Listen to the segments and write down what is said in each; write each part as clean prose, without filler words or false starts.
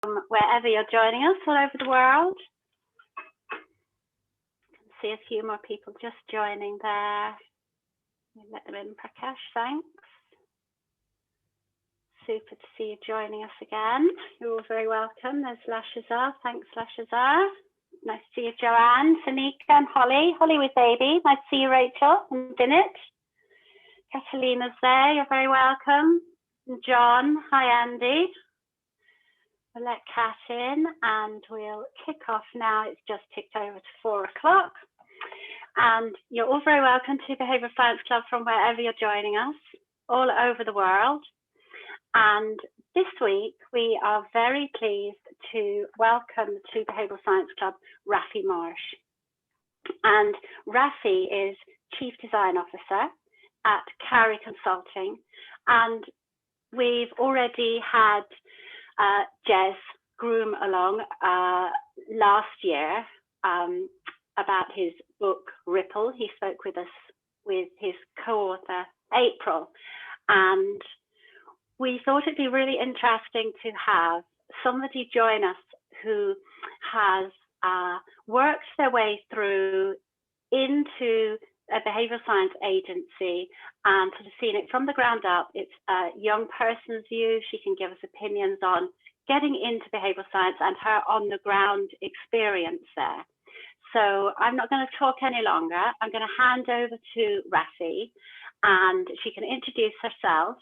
wherever you're joining us all over the world. I can see a few more people just joining there. Let them in, Prakash, thanks. Super to see you joining us again. You're all very welcome. There's Lashazar. Thanks, Lashazar. Nice to see you, Joanne, Sanika, and Holly. Holly with baby. Nice to see you, Rachel and Dinit. Catalina's there. You're very welcome. And John. Hi, Andy. We'll let Kat in and we'll kick off now. It's just ticked over to 4 o'clock. And you're all very welcome to Behavioural Science Club from wherever you're joining us, all over the world. And this week, we are very pleased to welcome to Behavioural Science Club, Raphy Marsh. And Raphy is Chief Design Officer at Cowry Consulting. And we've already had Jez groom along last year about his book, Ripple. He spoke with us with his co-author, April. And we thought it'd be really interesting to have somebody join us who has worked their way through into a behavioural science agency and sort of seen it from the ground up. It's a young person's view. She can give us opinions on getting into behavioural science and her on the ground experience there. So I'm not going to talk any longer. I'm going to hand over to Raphy and she can introduce herself.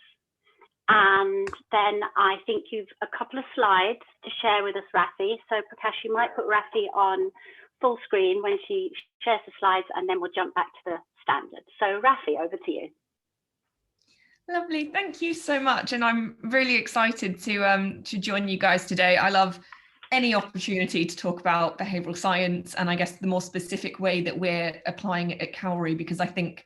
And then I think you've a couple of slides to share with us, Raphy. So Prakash, you might put Raphy on full screen when she shares the slides, and then we'll jump back to the standard. So Raphy, over to you. Lovely, thank you so much. And I'm really excited to join you guys today. I love any opportunity to talk about behavioural science, and I guess the more specific way that we're applying it at Cowry, because I think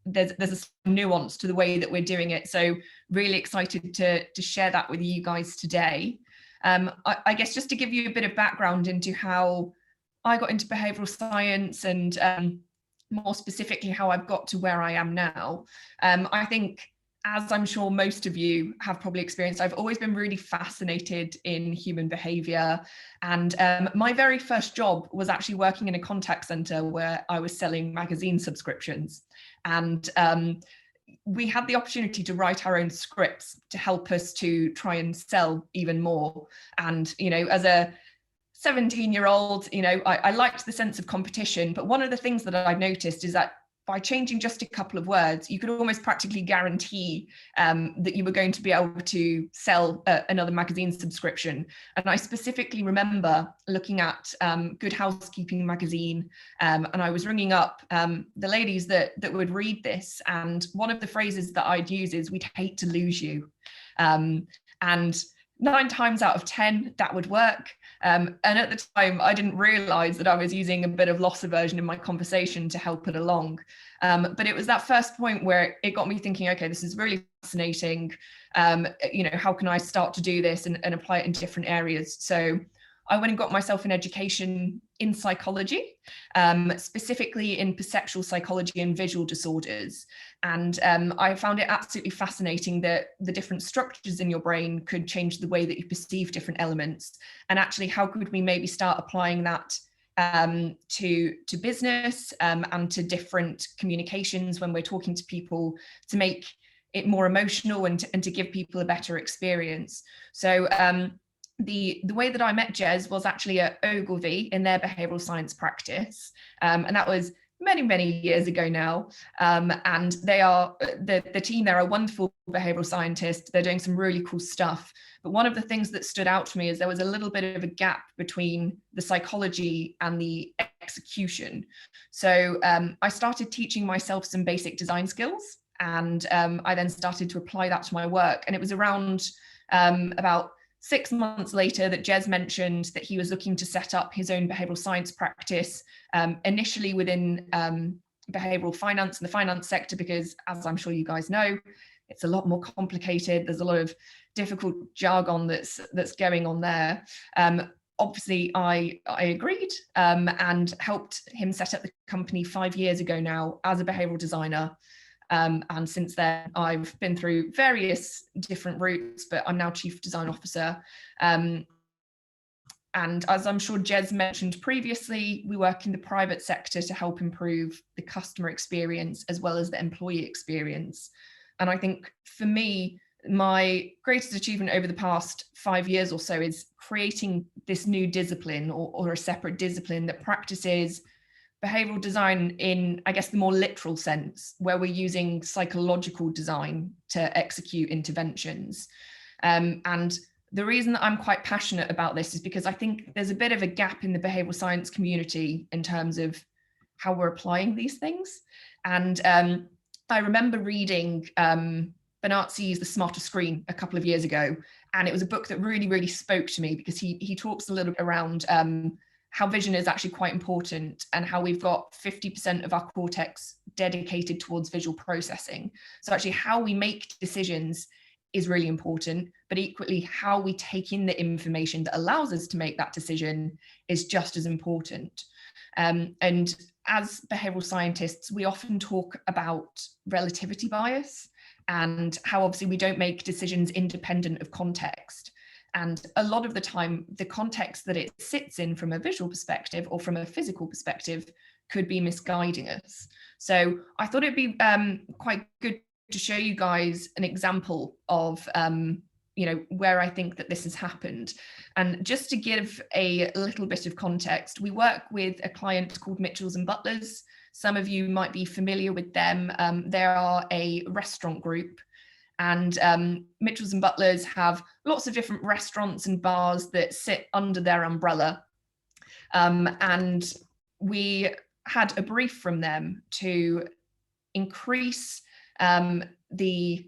there's a nuance to the way that we're doing it. So really excited to share that with you guys today. I guess just to give you a bit of background into how I got into behavioural science and more specifically how I've got to where I am now. I think, as I'm sure most of you have probably experienced, I've always been really fascinated in human behaviour. And my very first job was actually working in a contact centre where I was selling magazine subscriptions. And we had the opportunity to write our own scripts to help us to try and sell even more. And, you know, as a 17-year-old, you know, I liked the sense of competition. But one of the things that I've noticed is that by changing just a couple of words, you could almost practically guarantee that you were going to be able to sell another magazine subscription. And I specifically remember looking at Good Housekeeping magazine, and I was ringing up the ladies that would read this. And one of the phrases that I'd use is, "We'd hate to lose you." And 9 times out of 10, that would work. And at the time, I didn't realize that I was using a bit of loss aversion in my conversation to help it along. But it was that first point where it got me thinking, okay, this is really fascinating. You know, how can I start to do this and apply it in different areas? So I went and got myself an education in psychology, specifically in perceptual psychology and visual disorders. And I found it absolutely fascinating that the different structures in your brain could change the way that you perceive different elements. And actually, how could we maybe start applying that to business and to different communications when we're talking to people to make it more emotional and to give people a better experience. So the way that I met Jez was actually at Ogilvy in their behavioural science practice. And that was many years ago now. And they are, the team there are wonderful behavioural scientists. They're doing some really cool stuff. But one of the things that stood out to me is there was a little bit of a gap between the psychology and the execution. So I started teaching myself some basic design skills. And I then started to apply that to my work. And it was around about 6 months later that Jez mentioned that he was looking to set up his own behavioural science practice, initially within behavioural finance and the finance sector, because as I'm sure you guys know, it's a lot more complicated. There's a lot of difficult jargon that's going on there. Obviously, I agreed and helped him set up the company 5 years ago now as a behavioural designer. And since then, I've been through various different routes, but I'm now Chief Design Officer. And as I'm sure Jez mentioned previously, we work in the private sector to help improve the customer experience as well as the employee experience. And I think for me, my greatest achievement over the past 5 years or so is creating this new discipline or a separate discipline that practices behavioral design in, I guess, the more literal sense, where we're using psychological design to execute interventions. And the reason that I'm quite passionate about this is because I think there's a bit of a gap in the behavioral science community in terms of how we're applying these things. And I remember reading Benazzi's The Smarter Screen a couple of years ago, and it was a book that really, really spoke to me because he talks a little bit around how vision is actually quite important and how we've got 50% of our cortex dedicated towards visual processing. So actually how we make decisions is really important, but equally how we take in the information that allows us to make that decision is just as important. And as behavioral scientists, we often talk about relativity bias and how obviously we don't make decisions independent of context. And a lot of the time, the context that it sits in from a visual perspective or from a physical perspective could be misguiding us. So I thought it'd be quite good to show you guys an example of where I think that this has happened. And just to give a little bit of context, we work with a client called Mitchells and Butlers. Some of you might be familiar with them. They are a restaurant group. And Mitchells and Butlers have lots of different restaurants and bars that sit under their umbrella. And we had a brief from them to increase the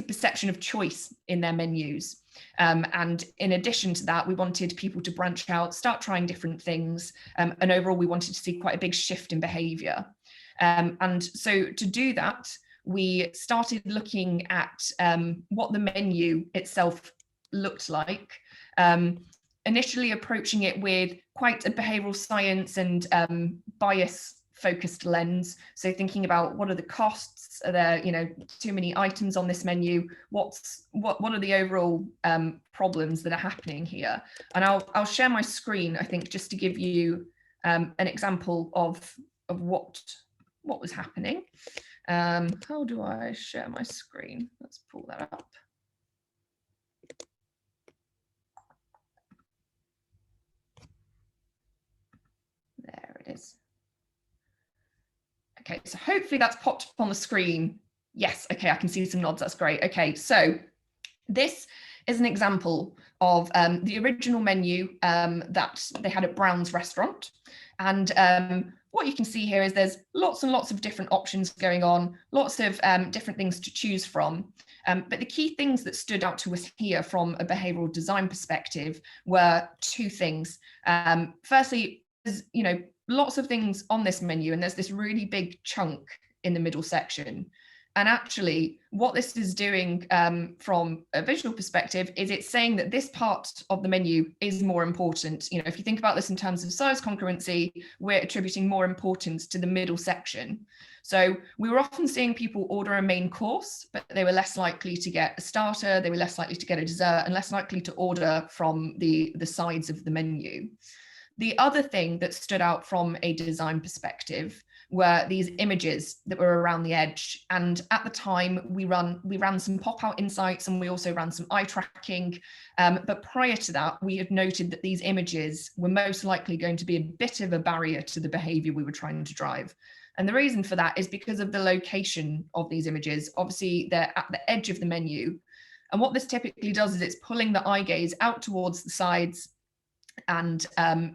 perception of choice in their menus. And in addition to that, we wanted people to branch out, start trying different things. And overall, we wanted to see quite a big shift in behavior. And so to do that, we started looking at what the menu itself looked like, initially approaching it with quite a behavioral science and bias focused lens. So thinking about what are the costs, are there too many items on this menu, what are the overall problems that are happening here. And I'll share my screen, I think, just to give you an example of what was happening. How do I share my screen? Let's pull that up. There it is. Okay, so hopefully that's popped up on the screen. Yes, okay, I can see some nods, that's great. Okay, so this is an example of the original menu that they had at Brown's restaurant. And what you can see here is there's lots and lots of different options going on, lots of different things to choose from. But the key things that stood out to us here from a behavioral design perspective were two things. Firstly, there's lots of things on this menu, and there's this really big chunk in the middle section. And actually, what this is doing from a visual perspective is it's saying that this part of the menu is more important. If you think about this in terms of size congruency, we're attributing more importance to the middle section. So we were often seeing people order a main course, but they were less likely to get a starter, they were less likely to get a dessert, and less likely to order from the sides of the menu. The other thing that stood out from a design perspective were these images that were around the edge. And at the time, we ran some pop-out insights, and we also ran some eye tracking. But prior to that, we had noted that these images were most likely going to be a bit of a barrier to the behavior we were trying to drive. And the reason for that is because of the location of these images. Obviously, they're at the edge of the menu. And what this typically does is it's pulling the eye gaze out towards the sides. And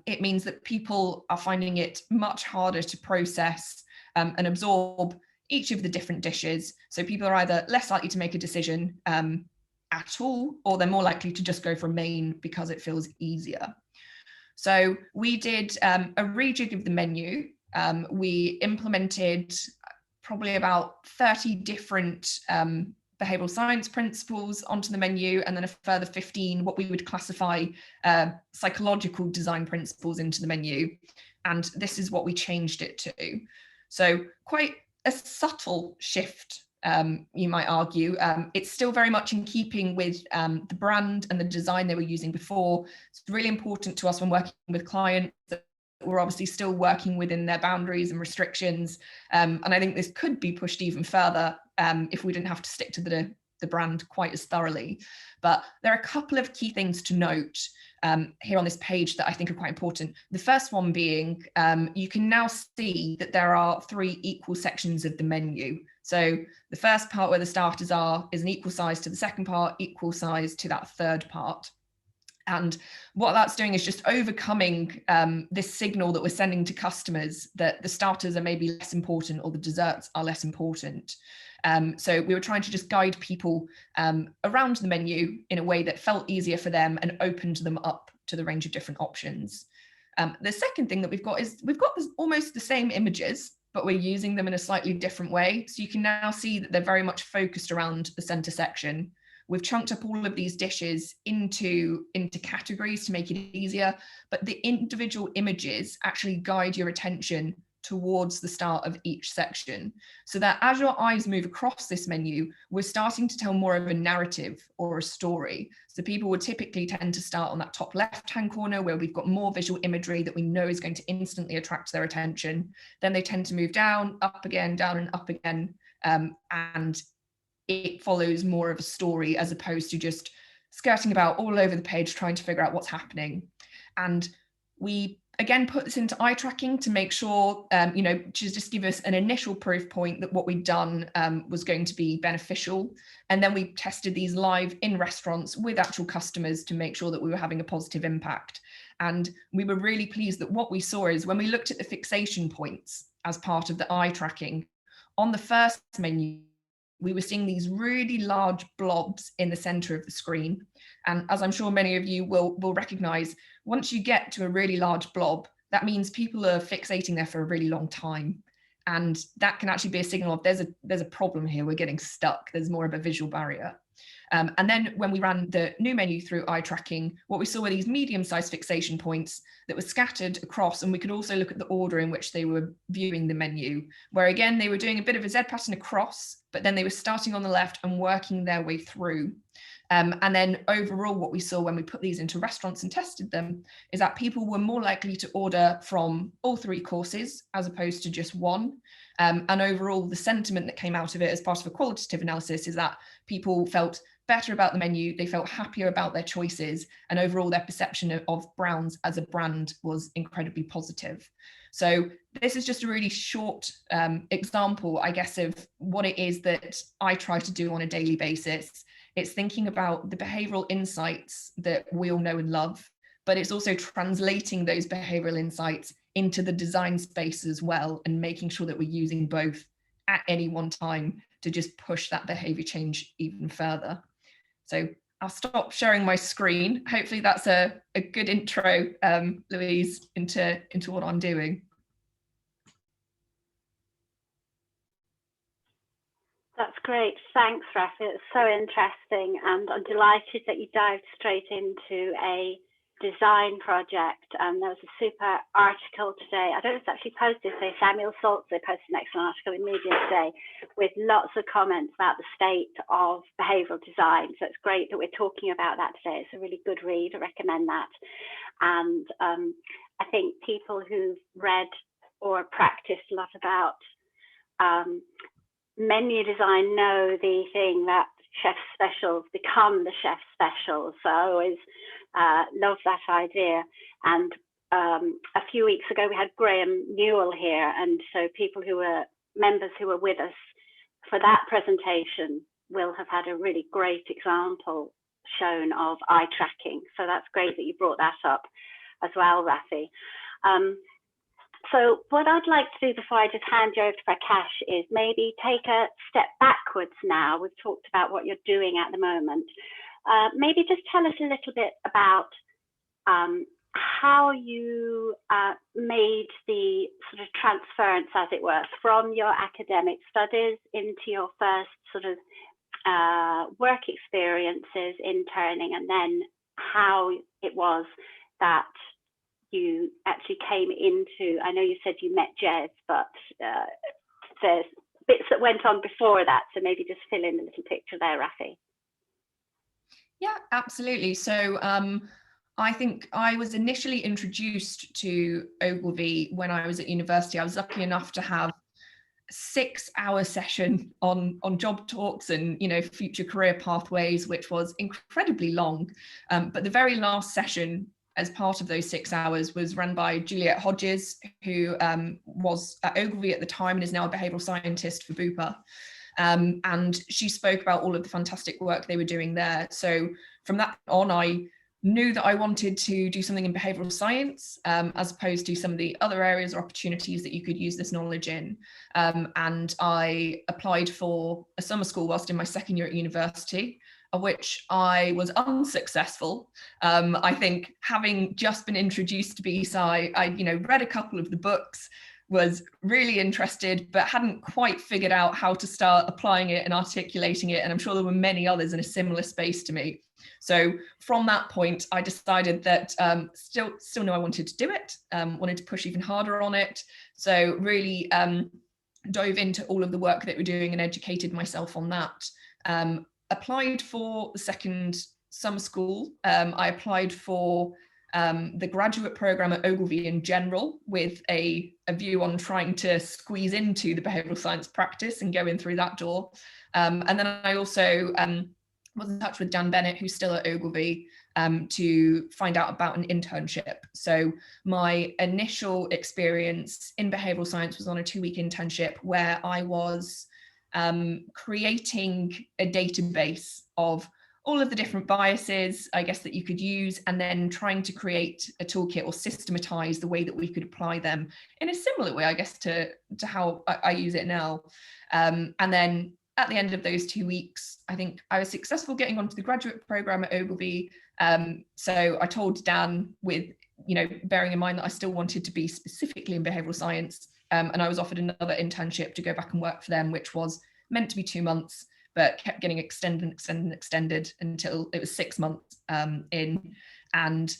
it means that people are finding it much harder to process and absorb each of the different dishes. So people are either less likely to make a decision at all, or they're more likely to just go for a main because it feels easier. So we did a rejig of the menu. We implemented probably about 30 different behavioral science principles onto the menu, and then a further 15 what we would classify psychological design principles into the menu. And this is what we changed it to. So quite a subtle shift you might argue. It's still very much in keeping with the brand and the design they were using before. It's really important to us when working with clients that we're obviously still working within their boundaries and restrictions. And I think this could be pushed even further if we didn't have to stick to the brand quite as thoroughly. But there are a couple of key things to note here on this page that I think are quite important. The first one being, you can now see that there are 3 equal sections of the menu. So the first part where the starters are is an equal size to the second part, equal size to that third part. And what that's doing is just overcoming this signal that we're sending to customers that the starters are maybe less important or the desserts are less important. So we were trying to just guide people around the menu in a way that felt easier for them and opened them up to the range of different options. The second thing that we've got almost the same images, but we're using them in a slightly different way. So you can now see that they're very much focused around the center section. We've chunked up all of these dishes into categories to make it easier, but the individual images actually guide your attention towards the start of each section, so that as your eyes move across this menu, we're starting to tell more of a narrative or a story. So people would typically tend to start on that top left-hand corner where we've got more visual imagery that we know is going to instantly attract their attention. Then they tend to move down, up again, down and up again, and it follows more of a story as opposed to just skirting about all over the page trying to figure out what's happening. And we again put this into eye tracking to make sure, to just give us an initial proof point that what we'd done was going to be beneficial. And then we tested these live in restaurants with actual customers to make sure that we were having a positive impact. And we were really pleased that what we saw is when we looked at the fixation points as part of the eye tracking, on the first menu, we were seeing these really large blobs in the center of the screen. And as I'm sure many of you will recognize, once you get to a really large blob, that means people are fixating there for a really long time. And that can actually be a signal of there's a problem here, we're getting stuck, there's more of a visual barrier. And then when we ran the new menu through eye tracking, what we saw were these medium-sized fixation points that were scattered across, and we could also look at the order in which they were viewing the menu, where again, they were doing a bit of a Z pattern across, but then they were starting on the left and working their way through. And then overall, what we saw when we put these into restaurants and tested them is that people were more likely to order from all 3 courses as opposed to just one. And overall, the sentiment that came out of it as part of a qualitative analysis is that people felt better about the menu, they felt happier about their choices, and overall their perception of Browns as a brand was incredibly positive. So this is just a really short example, I guess, of what it is that I try to do on a daily basis. It's thinking about the behavioural insights that we all know and love, but it's also translating those behavioural insights into the design space as well, and making sure that we're using both at any one time to just push that behaviour change even further. So I'll stop sharing my screen. Hopefully that's a good intro, Louise, into what I'm doing. That's great. Thanks, Raphy. It's so interesting, and I'm delighted that you dived straight into a design project. There was a super article today. I don't know if it's actually posted today. Samuel Saltz, they posted an excellent article in Media today with lots of comments about the state of behavioural design. So it's great that we're talking about that today. It's a really good read. I recommend that. And I think people who've read or practiced a lot about menu design know the thing that chef specials become the chef specials. So I always love that idea. And a few weeks ago we had Graham Newell here, and so people who were members who were with us for that presentation will have had a really great example shown of eye tracking. So that's great that you brought that up as well, Raphy. So what I'd like to do before I just hand you over to Prakash is maybe take a step backwards now. We've talked about what you're doing at the moment. Maybe just tell us a little bit about how you made the sort of transference, as it were, from your academic studies into your first sort of work experiences, interning, and then how it was that you actually came into, I know you said you met Jez, but there's bits that went on before that. So maybe just fill in a little picture there, Raphy. Yeah, absolutely. So I think I was initially introduced to Ogilvy when I was at university. I was lucky enough to have a 6-hour session on job talks and, you know, future career pathways, which was incredibly long. But the very last session as part of those 6 hours was run by Juliet Hodges, who was at Ogilvy at the time and is now a behavioural scientist for Bupa. And she spoke about all of the fantastic work they were doing there. So from that on, I knew that I wanted to do something in behavioural science, as opposed to some of the other areas or opportunities that you could use this knowledge in. And I applied for a summer school whilst in my second year at university, of which I was unsuccessful. I think having just been introduced to BSci, I read a couple of the books, was really interested, but hadn't quite figured out how to start applying it and articulating it. And I'm sure there were many others in a similar space to me. So from that point, I decided that still knew I wanted to do it, wanted to push even harder on it. So really dove into all of the work that we're doing and educated myself on that. Applied for the second summer school. I applied for the graduate program at Ogilvy in general, with a view on trying to squeeze into the behavioural science practice and go in through that door. And then I also was in touch with Dan Bennett, who's still at Ogilvy, to find out about an internship. So my initial experience in behavioural science was on a 2-week internship where I was creating a database of all of the different biases, I guess, that you could use, and then trying to create a toolkit or systematize the way that we could apply them in a similar way, I guess, to how I use it now. And then at the end of those 2 weeks, I think I was successful getting onto the graduate program at Ogilvy. So I told Dan, with, bearing in mind that I still wanted to be specifically in behavioural science, and I was offered another internship to go back and work for them, which was meant to be 2 months, but kept getting extended until it was 6 months in. And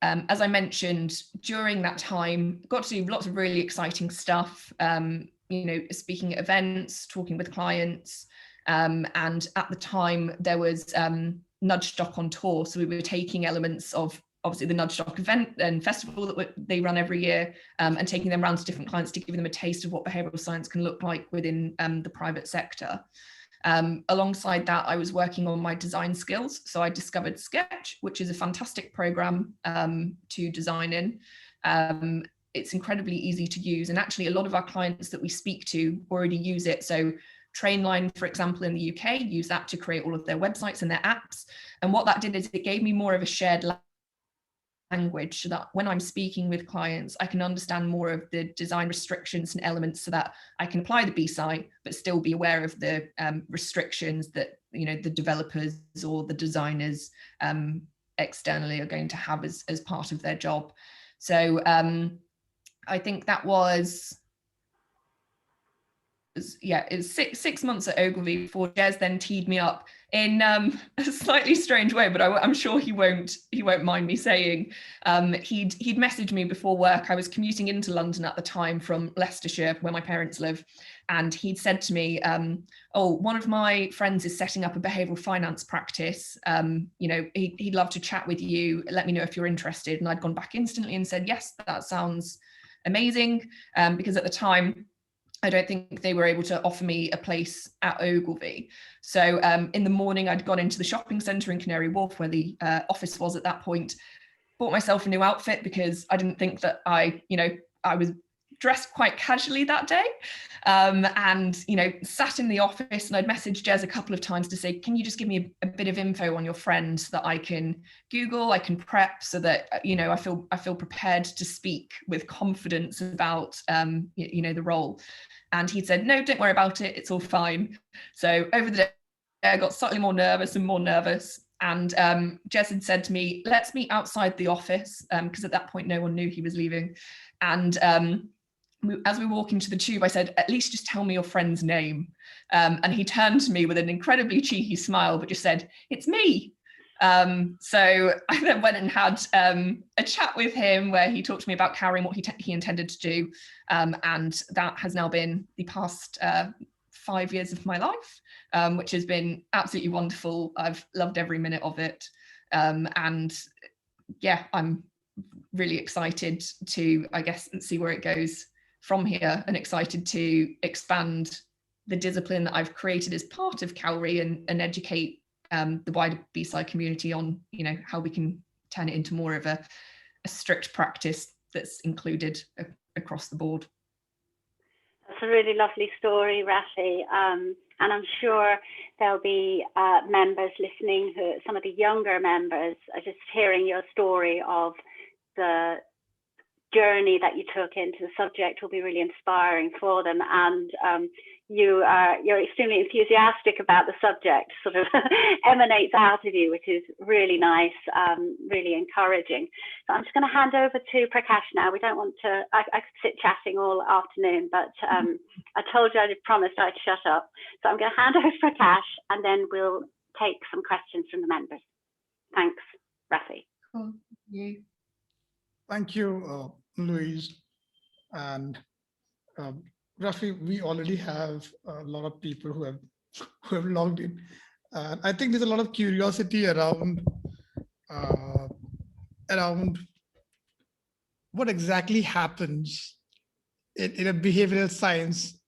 as I mentioned, during that time, got to do lots of really exciting stuff, speaking at events, talking with clients. And at the time there was Nudge Doc on tour. So we were taking elements of obviously the Nudge Doc event and festival that they run every year, and taking them around to different clients to give them a taste of what behavioural science can look like within the private sector. Alongside that, I was working on my design skills. So I discovered Sketch, which is a fantastic program to design in. It's incredibly easy to use. And actually, a lot of our clients that we speak to already use it. So Trainline, for example, in the UK, use that to create all of their websites and their apps. And what that did is it gave me more of a shared language, so that when I'm speaking with clients, I can understand more of the design restrictions and elements, so that I can apply the BSci, but still be aware of the restrictions that the developers or the designers externally are going to have as part of their job. So I think that was it was six months at Ogilvy before Jez then teed me up in a slightly strange way, but I'm sure he won't mind me saying. He'd messaged me before work. I was commuting into London at the time from Leicestershire, where my parents live, and he'd said to me, one of my friends is setting up a behavioural finance practice. He'd love to chat with you. Let me know if you're interested. And I'd gone back instantly and said, yes, that sounds amazing, because at the time, I don't think they were able to offer me a place at Ogilvy. So in the morning, I'd gone into the shopping centre in Canary Wharf, where the office was at that point, bought myself a new outfit because I didn't think that I was dressed quite casually that day, and sat in the office, and I'd messaged Jez a couple of times to say, can you just give me a bit of info on your friend so that I can Google, I can prep, so that I feel prepared to speak with confidence about the role. And he said, no, don't worry about it, it's all fine. So over the day, I got slightly more nervous, and Jez had said to me, let's meet outside the office, because at that point no one knew he was leaving. And as we walk into the tube, I said, at least just tell me your friend's name. And he turned to me with an incredibly cheeky smile, but just said, it's me. So I then went and had a chat with him where he talked to me about Cowry and what he intended to do. And that has now been the past 5 years of my life, which has been absolutely wonderful. I've loved every minute of it. And yeah, I'm really excited to, I guess, see where it goes from here, and excited to expand the discipline that I've created as part of Cowry and educate the wider B-side community on, how we can turn it into more of a strict practice that's included across the board. That's a really lovely story, Raphy. And I'm sure there'll be members listening some of the younger members are just hearing your story of the journey that you took into the subject will be really inspiring for them. And you're extremely enthusiastic about the subject, sort of emanates out of you, which is really nice, really encouraging. So I'm just going to hand over to Prakash now. We don't want to, I could sit chatting all afternoon, but I told you I promised I'd shut up. So I'm going to hand over to Prakash, and then we'll take some questions from the members. Thanks, Raphy. Cool. Thank you, Louise. And Raphy, we already have a lot of people who have logged in. I think there's a lot of curiosity around what exactly happens in a behavioral science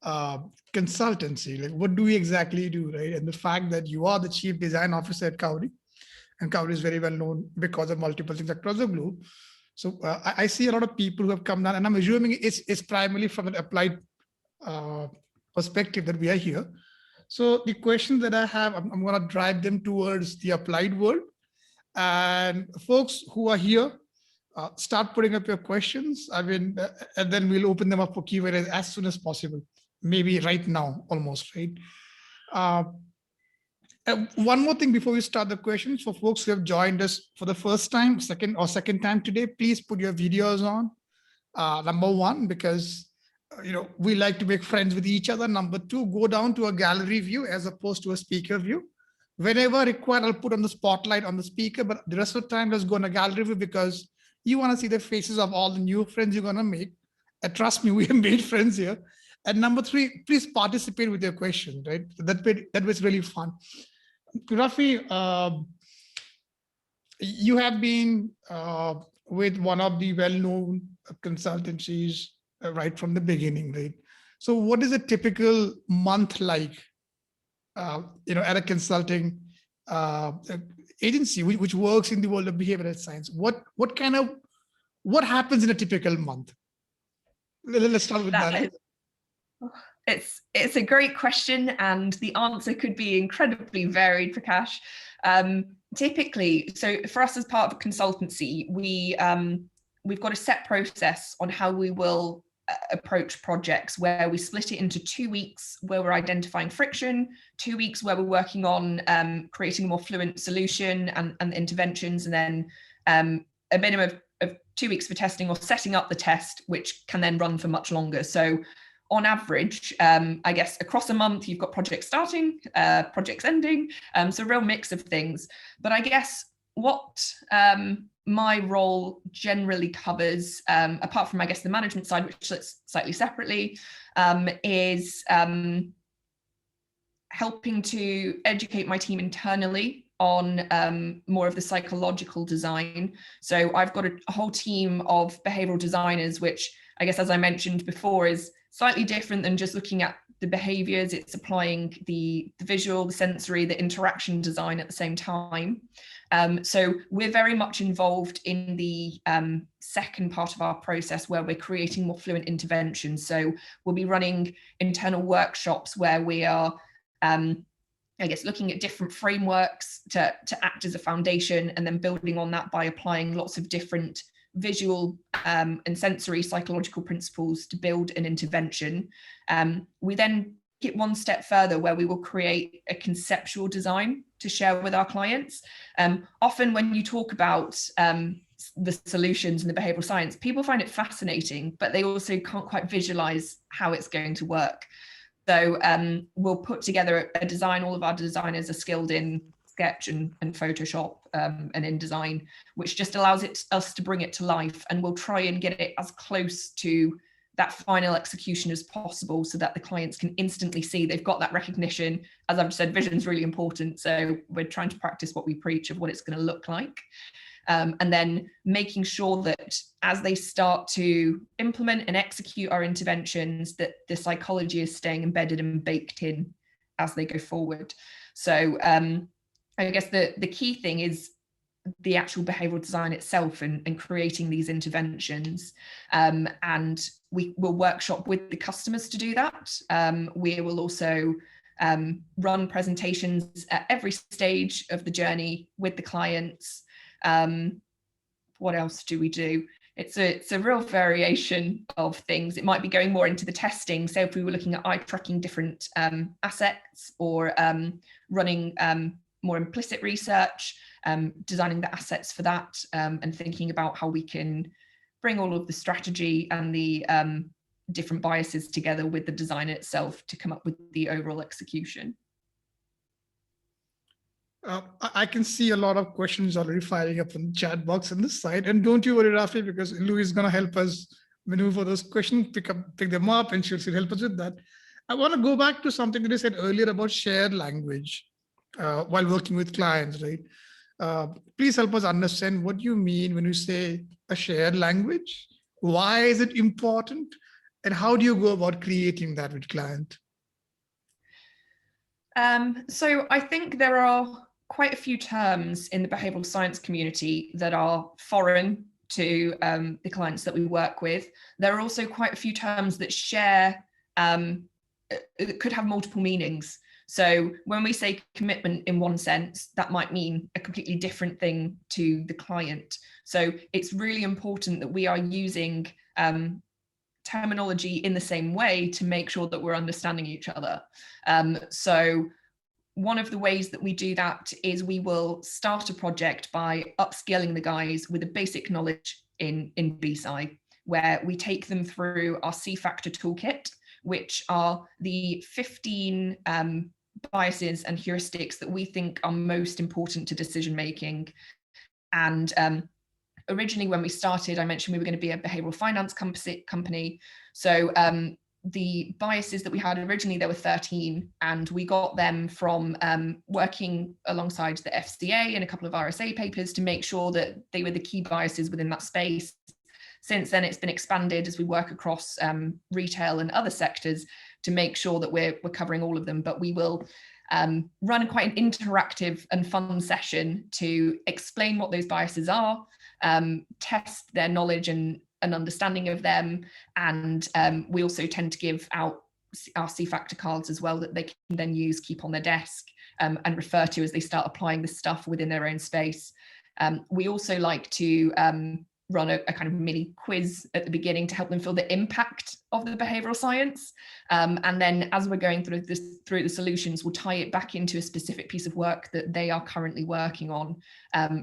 consultancy. Like, what do we exactly do, right? And the fact that you are the chief design officer at Cowry, and Cowry is very well known because of multiple things across the globe. So I see a lot of people who have come down, and I'm assuming it's primarily from an applied perspective that we are here. So the questions that I have, I'm going to drive them towards the applied world. And folks who are here, start putting up your questions. And then we'll open them up for Q&A as soon as possible. Maybe right now, almost, right? One more thing before we start the questions, for folks who have joined us for the first time, second time today, please put your videos on. Number one, because we like to make friends with each other. Number two, go down to a gallery view as opposed to a speaker view. Whenever required, I'll put on the spotlight on the speaker, but the rest of the time, let's go on a gallery view, because you want to see the faces of all the new friends you're going to make. And trust me, we have made friends here. And number three, please participate with your question, right? That was really fun. Raphy, you have been with one of the well-known consultancies right from the beginning, right? So what is a typical month like, at a consulting agency which works in the world of behavioral science? What happens in a typical month? Let's start with that. It's a great question, and the answer could be incredibly varied, Prakash. Typically, so for us as part of a consultancy, we've got a set process on how we will approach projects, where we split it into 2 weeks where we're identifying friction, 2 weeks where we're working on creating a more fluent solution and interventions, and then a minimum of 2 weeks for testing or setting up the test, which can then run for much longer. So on average, I guess across a month, you've got projects starting, projects ending, so a real mix of things. But I guess what my role generally covers, apart from, I guess, the management side, which sits slightly separately, is helping to educate my team internally on more of the psychological design. So I've got a whole team of behavioral designers, which I guess, as I mentioned before, is slightly different than just looking at the behaviors. It's applying the visual, the sensory, the interaction design at the same time. So we're very much involved in the second part of our process, where we're creating more fluent interventions. So we'll be running internal workshops where we are, I guess, looking at different frameworks to act as a foundation, and then building on that by applying lots of different visual and sensory psychological principles to build an intervention. We then get one step further, where we will create a conceptual design to share with our clients. Often when you talk about the solutions and the behavioral science, people find it fascinating, but they also can't quite visualize how it's going to work. So we'll put together a design. All of our designers are skilled in Sketch and Photoshop and InDesign, which just allows us to bring it to life, and we'll try and get it as close to that final execution as possible so that the clients can instantly see they've got that recognition. As I've said, vision is really important. So we're trying to practice what we preach of what it's going to look like. And then making sure that as they start to implement and execute our interventions, that the psychology is staying embedded and baked in as they go forward. So I guess the key thing is the actual behavioural design itself and creating these interventions. And we will workshop with the customers to do that. We will also run presentations at every stage of the journey with the clients. What else do we do? It's a real variation of things. It might be going more into the testing. So if we were looking at eye tracking different assets, or running more implicit research, designing the assets for that, and thinking about how we can bring all of the strategy and the different biases together with the design itself to come up with the overall execution. I can see a lot of questions already firing up in the chat box on this side. And don't you worry, Raphy, because Louis is going to help us maneuver those questions, pick them up, and she'll help us with that. I want to go back to something that I said earlier about shared language while working with clients, right? Please help us understand what you mean when you say a shared language. Why is it important? And how do you go about creating that with client? So I think there are quite a few terms in the behavioural science community that are foreign to the clients that we work with. There are also quite a few terms that share, that could have multiple meanings. So when we say commitment in one sense, that might mean a completely different thing to the client. So it's really important that we are using terminology in the same way to make sure that we're understanding each other. So one of the ways that we do that is we will start a project by upskilling the guys with a basic knowledge in BSci, where we take them through our C-Factor toolkit, which are the 15 biases and heuristics that we think are most important to decision making. And originally, when we started, I mentioned we were going to be a behavioural finance company. So the biases that we had originally, there were 13, and we got them from working alongside the FCA and a couple of RSA papers to make sure that they were the key biases within that space. Since then, it's been expanded as we work across retail and other sectors to make sure that we're covering all of them. But we will run quite an interactive and fun session to explain what those biases are, test their knowledge and understanding of them. And we also tend to give out our C-Factor cards as well that they can then use, keep on their desk, and refer to as they start applying this stuff within their own space. We also like to run a kind of mini quiz at the beginning to help them feel the impact of the behavioural science. And then as we're going through the solutions, we'll tie it back into a specific piece of work that they are currently working on,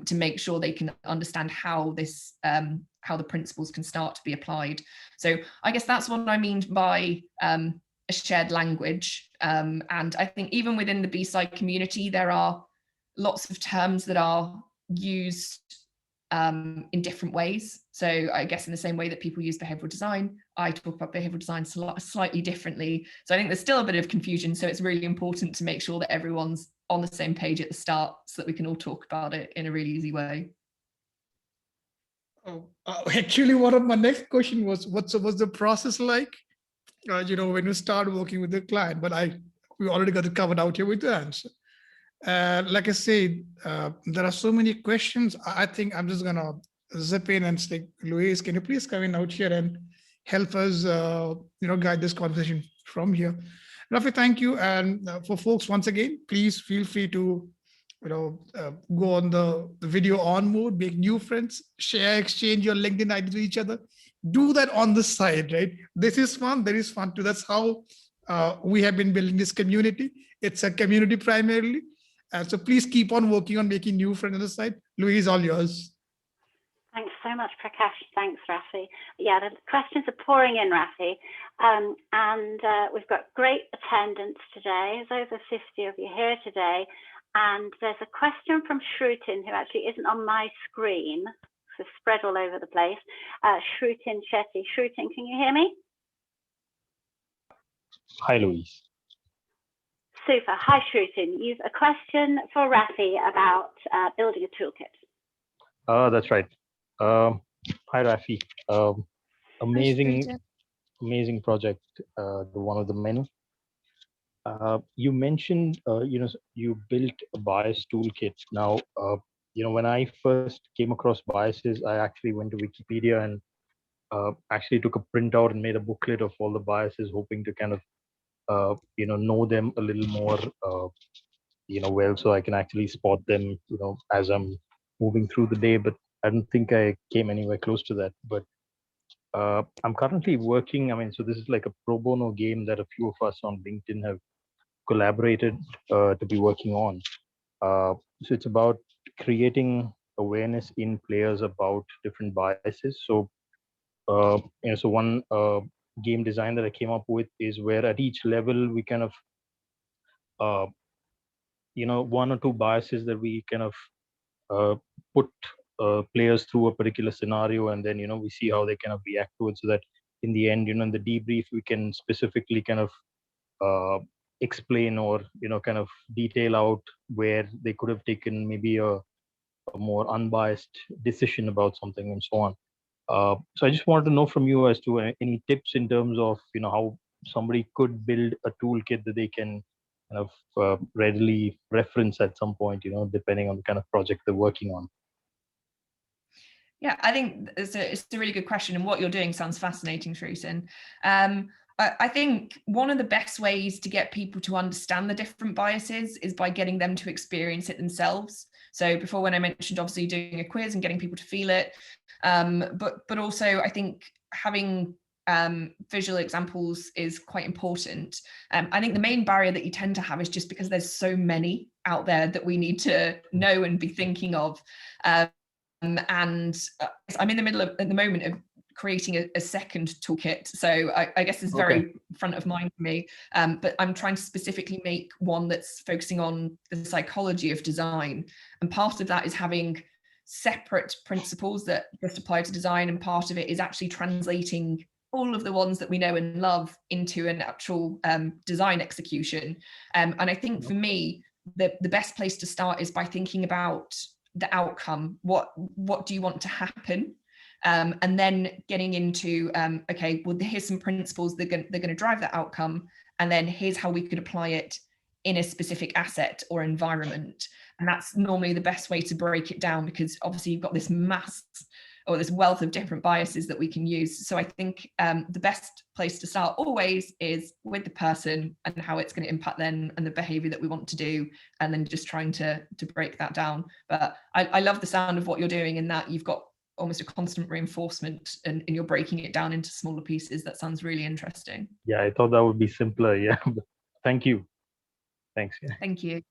to make sure they can understand how this, how the principles can start to be applied. So I guess that's what I mean by a shared language. And I think even within the BSci community, there are lots of terms that are used in different ways. So I guess in the same way that people use behavioural design, I talk about behavioural design slightly differently. So I think there's still a bit of confusion. So it's really important to make sure that everyone's on the same page at the start so that we can all talk about it in a really easy way. Oh, actually, one of my next question was, what's the process like? When you start working with the client, but we already got it covered out here with the answer. Like I said, there are so many questions. I think I'm just gonna zip in and say, Louise, can you please come in out here and help us, guide this conversation from here. Raphy, thank you. And for folks, once again, please feel free to, go on the video on mode, make new friends, share, exchange your LinkedIn ID to each other. Do that on the side, right? This is fun. There is fun too. That's how we have been building this community. It's a community primarily. So please keep on working on making new friends on the side. Louise, all yours. Thanks so much, Prakash. Thanks, Raphy. Yeah, the questions are pouring in, Raphy. And we've got great attendance today. There's over 50 of you here today. And there's a question from Shrutin, who actually isn't on my screen, so spread all over the place. Shrutin Shetty. Shrutin, can you hear me? Hi, Louise. Super. Hi, Shrutin. You've a question for Raphy about building a toolkit. That's right. Hi, Raphy. Amazing project. The one of the many. You mentioned, you built a bias toolkit. Now, when I first came across biases, I actually went to Wikipedia and actually took a printout and made a booklet of all the biases, hoping to kind of, know them a little more, well, so I can actually spot them, as I'm moving through the day. But I don't think I came anywhere close to that. But I'm currently working. I mean, so this is like a pro bono game that a few of us on LinkedIn have collaborated to be working on. So it's about creating awareness in players about different biases. So, so one game design that I came up with is where at each level we kind of, one or two biases that we kind of put players through a particular scenario, and then we see how they kind of react to it, so that in the end, in the debrief, we can specifically kind of explain or kind of detail out where they could have taken maybe a more unbiased decision about something and so on. So I just wanted to know from you as to any tips in terms of how somebody could build a toolkit that they can kind of readily reference at some point, depending on the kind of project they're working on. Yeah, I think it's a really good question, and what you're doing sounds fascinating, Shrutin. I think one of the best ways to get people to understand the different biases is by getting them to experience it themselves. So before, when I mentioned obviously doing a quiz and getting people to feel it, but also I think having visual examples is quite important. I think the main barrier that you tend to have is just because there's so many out there that we need to know and be thinking of. And I'm in the middle of, at the moment, of creating a second toolkit. So I guess it's very front of mind for me. But I'm trying to specifically make one that's focusing on the psychology of design. And part of that is having separate principles that just apply to design. And part of it is actually translating all of the ones that we know and love into an actual design execution. And I think for me, the best place to start is by thinking about the outcome. What do you want to happen? And then getting into, okay, well, here's some principles that they're going to drive that outcome. And then here's how we could apply it in a specific asset or environment. And that's normally the best way to break it down, because obviously you've got this mass or this wealth of different biases that we can use. So I think the best place to start always is with the person and how it's going to impact them and the behavior that we want to do, and then just trying to break that down. But I love the sound of what you're doing, in that you've got almost a constant reinforcement and you're breaking it down into smaller pieces. That sounds really interesting. Yeah, I thought that would be simpler. Yeah. Thank you. Thanks. Yeah. Thank you.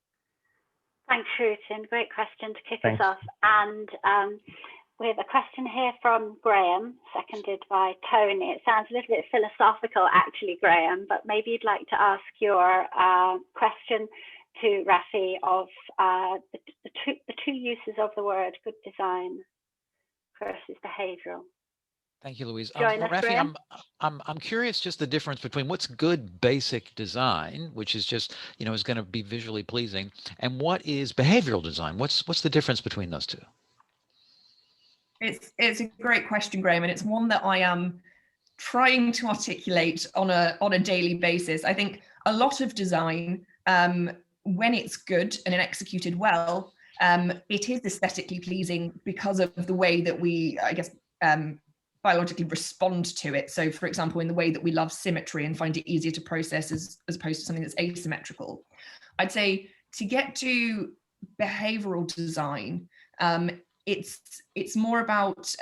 Thanks, Shrutin. Great question to kick Thanks. us off. And we have a question here from Graham, seconded by Tony. It sounds a little bit philosophical, actually, Graham, but maybe you'd like to ask your question to Raphy of the two uses of the word good design versus behavioural. Thank you, Louise. Join us, Raphy, Graham. I'm curious just the difference between what's good basic design, which is just, is going to be visually pleasing, and what is behavioral design. What's the difference between those two? It's a great question, Graham, and it's one that I am trying to articulate on a daily basis. I think a lot of design, when it's good and executed well, it is aesthetically pleasing because of the way that we, I guess, biologically respond to it. So, for example, in the way that we love symmetry and find it easier to process as opposed to something that's asymmetrical. I'd say to get to behavioral design, it's more about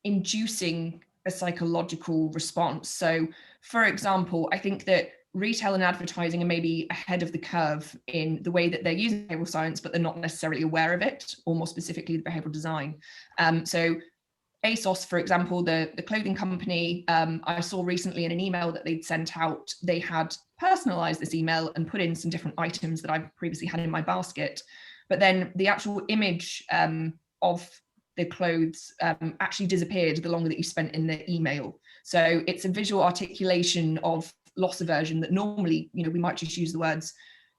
inducing a psychological response. So, for example, I think that retail and advertising are maybe ahead of the curve in the way that they're using behavioral science, but they're not necessarily aware of it, or more specifically, the behavioral design. So ASOS, for example, the clothing company, I saw recently in an email that they'd sent out, they had personalized this email and put in some different items that I've previously had in my basket. But then the actual image of the clothes actually disappeared the longer that you spent in the email. So it's a visual articulation of loss aversion that normally, you know, we might just use the words,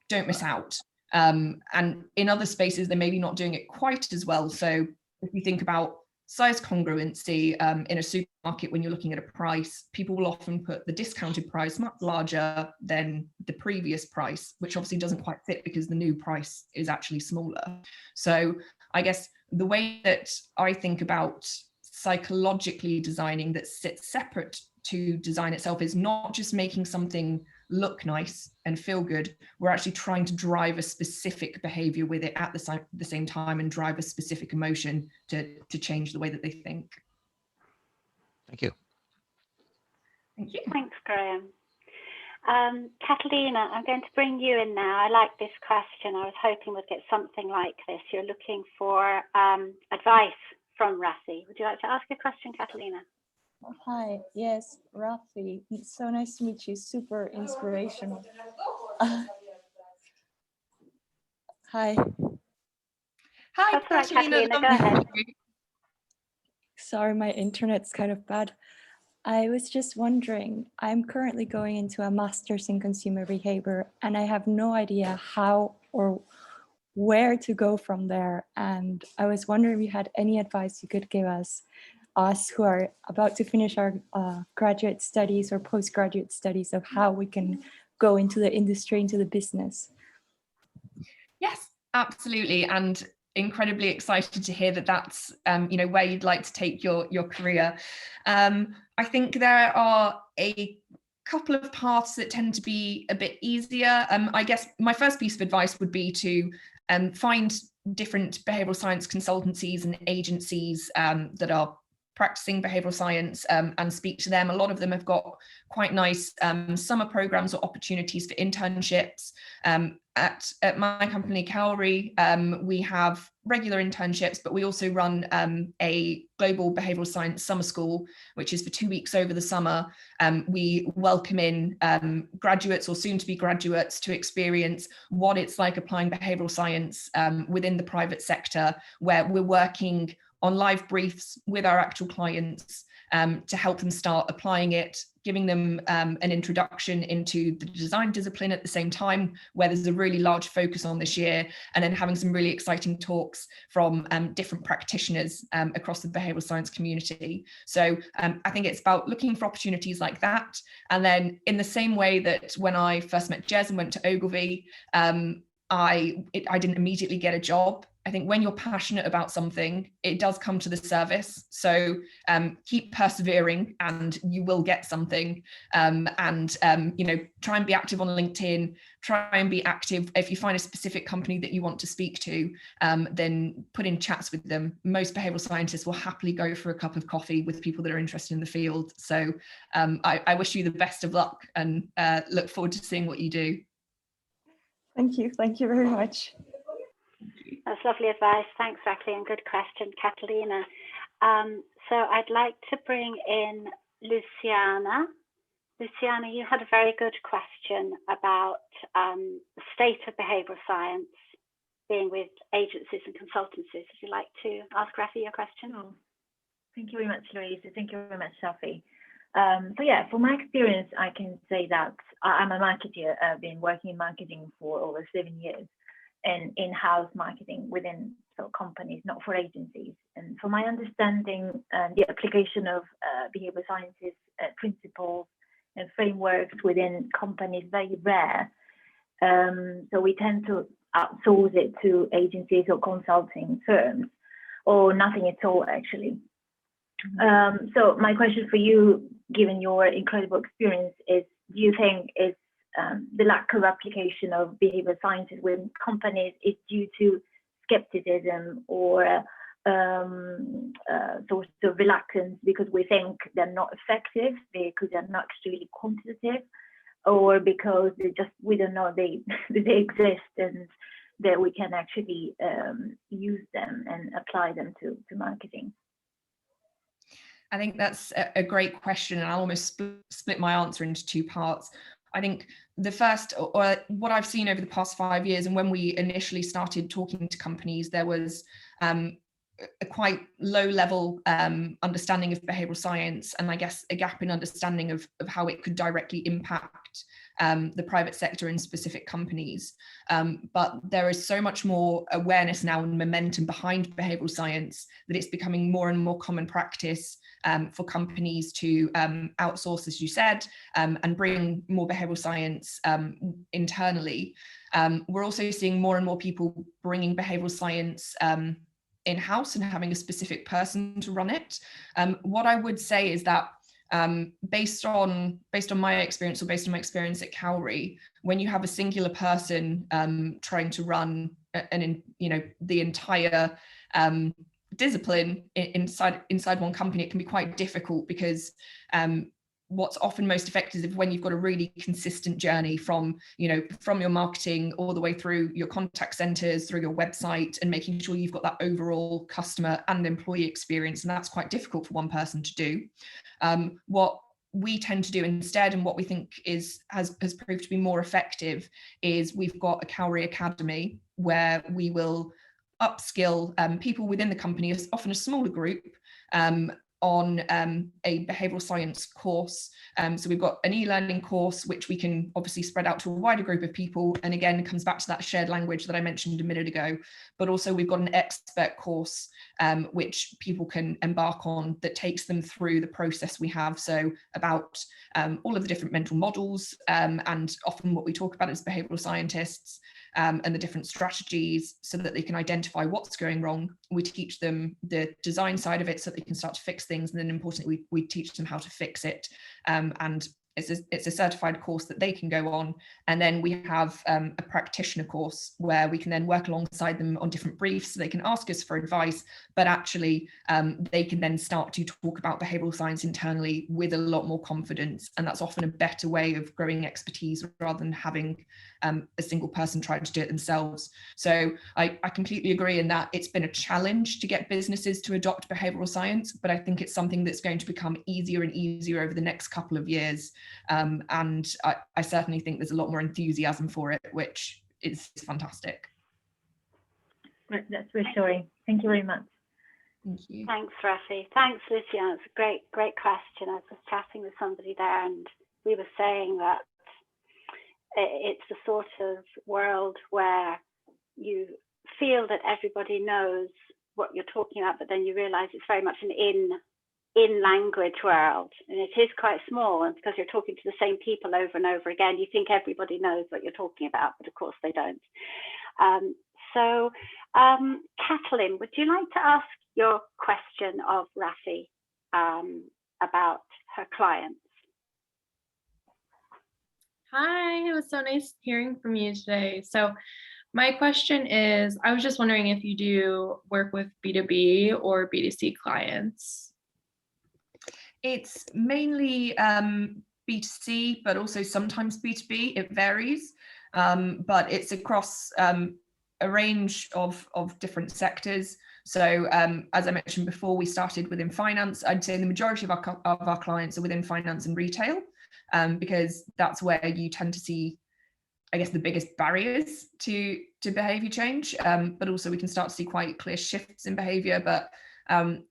don't miss out. And in other spaces, they're maybe not doing it quite as well. So if you think about size congruency in a supermarket, when you're looking at a price, people will often put the discounted price much larger than the previous price, which obviously doesn't quite fit because the new price is actually smaller. So I guess the way that I think about psychologically designing that sits separate to design itself is not just making something look nice and feel good. We're actually trying to drive a specific behavior with it at the same time and drive a specific emotion to change the way that they think. Thank you. Thank you. Thanks, Graham. Catalina, I'm going to bring you in now. I like this question. I was hoping we'd get something like this. You're looking for advice from Raphy. Would you like to ask a question, Catalina? Hi, yes, Raphy. It's so nice to meet you. Super inspirational. Hi. Hi, That's all right, Catalina. Catalina, go ahead. Sorry, my internet's kind of bad. I was just wondering, I'm currently going into a master's in consumer behavior, and I have no idea how or where to go from there. And I was wondering if you had any advice you could give us who are about to finish our graduate studies or postgraduate studies, of how we can go into the industry, into the business. Yes, absolutely. And incredibly excited to hear that that's you know, where you'd like to take your career. I think there are a couple of paths that tend to be a bit easier. I guess my first piece of advice would be to find different behavioral science consultancies and agencies that are practicing behavioral science and speak to them. A lot of them have got quite nice summer programs or opportunities for internships. At my company, Cowry, we have regular internships, but we also run a global behavioral science summer school, which is for 2 weeks over the summer. We welcome in graduates or soon to be graduates to experience what it's like applying behavioral science within the private sector, where we're working on live briefs with our actual clients to help them start applying it, giving them an introduction into the design discipline at the same time, where there's a really large focus on this year, and then having some really exciting talks from different practitioners across the behavioral science community. So I think it's about looking for opportunities like that. And then in the same way that when I first met Jez and went to Ogilvy, I didn't immediately get a job. I think when you're passionate about something, it does come to the surface. So keep persevering and you will get something. You know, try and be active on LinkedIn, try and be active. If you find a specific company that you want to speak to, then put in chats with them. Most behavioral scientists will happily go for a cup of coffee with people that are interested in the field. So I wish you the best of luck and look forward to seeing what you do. Thank you very much. That's lovely advice. Thanks, Raphy, and good question, Catalina. So I'd like to bring in Luciana. Luciana, you had a very good question about the state of behavioural science being with agencies and consultancies. Would you like to ask Raphy your question? Oh, thank you very much, Louise. Thank you very much, Raphy. So yeah, from my experience, I can say that I'm a marketer. I've been working in marketing for over 7 years, and in-house marketing within companies, not for agencies. And from my understanding, the application of behavioral sciences principles and frameworks within companies is very rare. So we tend to outsource it to agencies or consulting firms, or nothing at all, actually. So my question for you, given your incredible experience, is: do you think it's the lack of application of behavioral sciences within companies is due to skepticism or sort of reluctance because we think they're not effective, because they're not extremely quantitative, or because we don't know they exist and that we can actually use them and apply them to marketing? I think that's a great question, and I'll almost split my answer into two parts. I think the first, or what I've seen over the past 5 years, and when we initially started talking to companies, there was a quite low level understanding of behavioural science, and I guess a gap in understanding of how it could directly impact the private sector in specific companies. But there is so much more awareness now and momentum behind behavioural science that it's becoming more and more common practice for companies to outsource, as you said, and bring more behavioural science internally. We're also seeing more and more people bringing behavioural science in-house and having a specific person to run it. What I would say is that based on my experience, or based on my experience at Cowry, when you have a singular person trying to run the entire discipline inside one company, it can be quite difficult, because what's often most effective is when you've got a really consistent journey from your marketing all the way through your contact centers, through your website, and making sure you've got that overall customer and employee experience. And that's quite difficult for one person to do. What we tend to do instead, and what we think has proved to be more effective, is we've got a Cowry Academy where we will upskill people within the company, often a smaller group, on a behavioural science course. So we've got an e-learning course, which we can obviously spread out to a wider group of people. And again, it comes back to that shared language that I mentioned a minute ago. But also we've got an expert course, which people can embark on, that takes them through the process we have. So about all of the different mental models, and often what we talk about as behavioural scientists, and the different strategies, so that they can identify what's going wrong. We teach them the design side of it so that they can start to fix things. And then importantly, we teach them how to fix it. And it's a certified course that they can go on. And then we have a practitioner course where we can then work alongside them on different briefs, so they can ask us for advice, but actually they can then start to talk about behavioural science internally with a lot more confidence. And that's often a better way of growing expertise, rather than having a single person trying to do it themselves. So I completely agree in that it's been a challenge to get businesses to adopt behavioural science, but I think it's something that's going to become easier and easier over the next couple of years. And I certainly think there's a lot more enthusiasm for it, which is fantastic. That's reassuring. Thank you very much. Thank you. Thanks, Raphy. Thanks, Lucian. It's a great question. I was chatting with somebody there, and we were saying that it's the sort of world where you feel that everybody knows what you're talking about, but then you realize it's very much an in language world, and it is quite small, and because you're talking to the same people over and over again, you think everybody knows what you're talking about, but of course they don't. So Kathleen, would you like to ask your question of Raphy about her clients? Hi, it was so nice hearing from you today. So my question is, I was just wondering if you do work with B2B or B2C clients. It's mainly B2C, but also sometimes B2B. It varies, but it's across a range of different sectors. So as I mentioned before, we started within finance. I'd say the majority of our clients are within finance and retail, because that's where you tend to see, I guess, the biggest barriers to behavior change. But also we can start to see quite clear shifts in behavior, but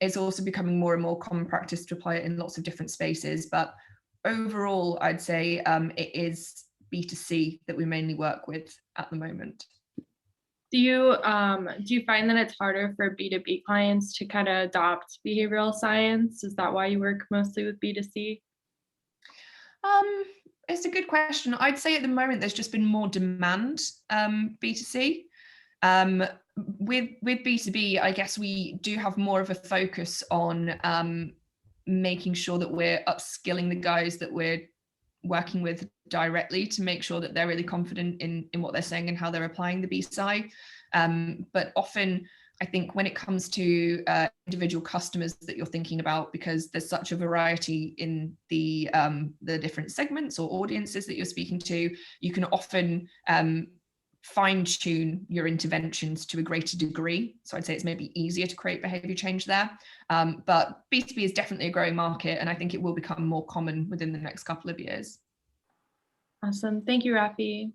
it's also becoming more and more common practice to apply it in lots of different spaces. But overall, I'd say it is B2C that we mainly work with at the moment. Do you find that it's harder for B2B clients to kind of adopt behavioral science? Is that why you work mostly with B2C? It's a good question. I'd say at the moment there's just been more demand B2C. With B2B, I guess we do have more of a focus on making sure that we're upskilling the guys that we're working with directly, to make sure that they're really confident in what they're saying and how they're applying the BSI. But often, I think when it comes to individual customers that you're thinking about, because there's such a variety in the different segments or audiences that you're speaking to, you can often fine tune your interventions to a greater degree. So I'd say it's maybe easier to create behavior change there. But B2B is definitely a growing market, and I think it will become more common within the next couple of years. Awesome. Thank you, Raphy.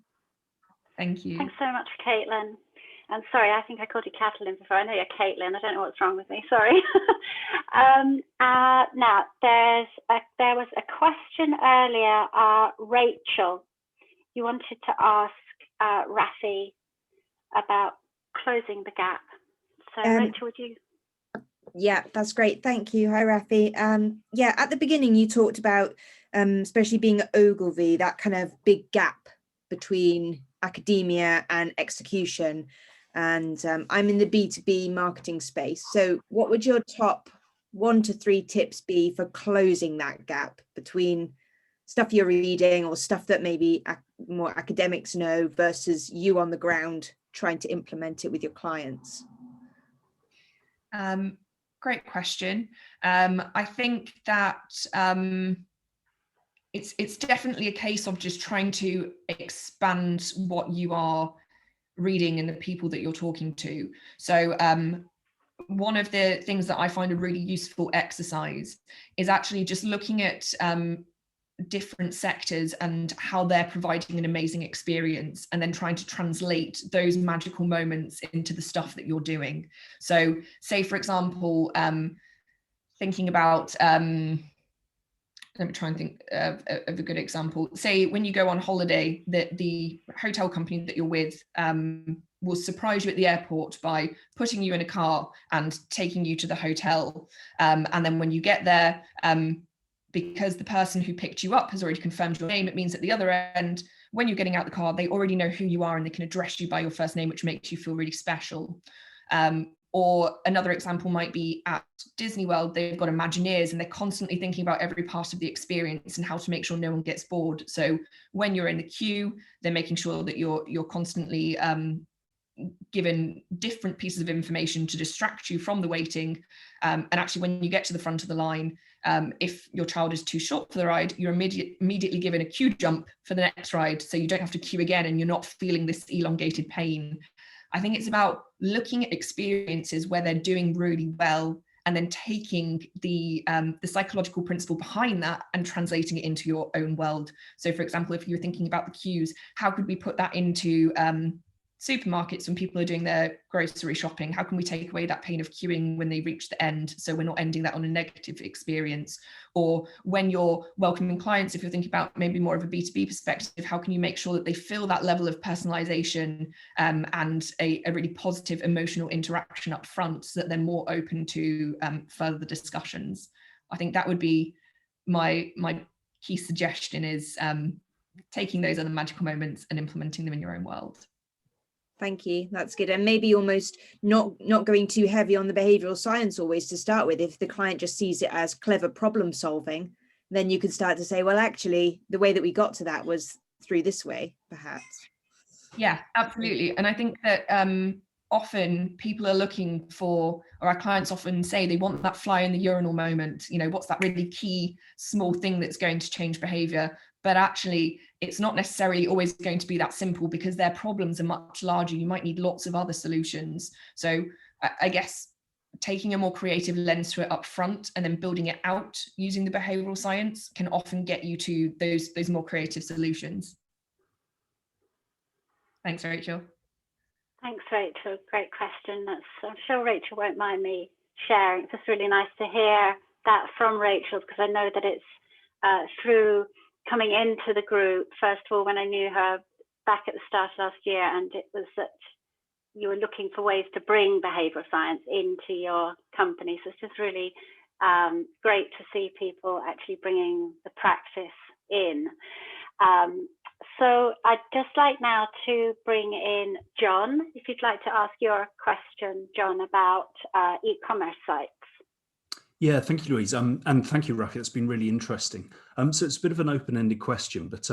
Thank you. Thanks so much, Caitlin. And sorry, I think I called you Kathleen before. I know you're Caitlin. I don't know what's wrong with me. Sorry. Now, there was a question earlier. Rachel, you wanted to ask Raphy about closing the gap. So, Rachel, would you? Yeah, that's great. Thank you. Hi, Raphy. Yeah, at the beginning, you talked about, especially being at Ogilvy, that kind of big gap between academia and execution. And I'm in the B2B marketing space. So what would your top 1 to 3 tips be for closing that gap between stuff you're reading or stuff that maybe more academics know versus you on the ground trying to implement it with your clients? Great question. I think that it's definitely a case of just trying to expand what you are reading and the people that you're talking to. So one of the things that I find a really useful exercise is actually just looking at different sectors and how they're providing an amazing experience, and then trying to translate those magical moments into the stuff that you're doing. So say, for example, thinking about, let me try and think of a good example. Say when you go on holiday, the hotel company that you're with will surprise you at the airport by putting you in a car and taking you to the hotel. And then when you get there, because the person who picked you up has already confirmed your name, it means at the other end, when you're getting out the car, they already know who you are and they can address you by your first name, which makes you feel really special. Or another example might be at Disney World, they've got Imagineers and they're constantly thinking about every part of the experience and how to make sure no one gets bored. So when you're in the queue, they're making sure that you're constantly given different pieces of information to distract you from the waiting. And actually, when you get to the front of the line, if your child is too short for the ride, you're immediately given a queue jump for the next ride. So you don't have to queue again and you're not feeling this elongated pain. I think it's about looking at experiences where they're doing really well and then taking the psychological principle behind that and translating it into your own world. So for example, if you're thinking about the queues, how could we put that into supermarkets when people are doing their grocery shopping? How can we take away that pain of queuing when they reach the end, so we're not ending that on a negative experience? Or when you're welcoming clients, if you're thinking about maybe more of a B2B perspective, how can you make sure that they feel that level of personalization and a really positive emotional interaction up front, so that they're more open to further discussions? I think that would be my key suggestion, is taking those other magical moments and implementing them in your own world. Thank you. That's good. And maybe almost not going too heavy on the behavioral science always to start with. If the client just sees it as clever problem solving, then you can start to say, well, actually, the way that we got to that was through this way, perhaps. Yeah, absolutely. And I think that often people are looking for, or our clients often say they want that fly in the urinal moment. You know, what's that really key small thing that's going to change behavior? But actually, it's not necessarily always going to be that simple, because their problems are much larger. You might need lots of other solutions. So I guess taking a more creative lens to it up front and then building it out using the behavioral science can often get you to those more creative solutions. Thanks, Rachel. Thanks, Rachel. Great question. I'm sure Rachel won't mind me sharing. It's just really nice to hear that from Rachel, because I know that it's through coming into the group, first of all, when I knew her back at the start of last year, and it was that you were looking for ways to bring behavioral science into your company. So it's just really great to see people actually bringing the practice in. So I'd just like now to bring in John, if you'd like to ask your question, John, about e-commerce sites. Yeah, thank you, Louise. And thank you, Raphy. It's been really interesting. So it's a bit of an open-ended question, but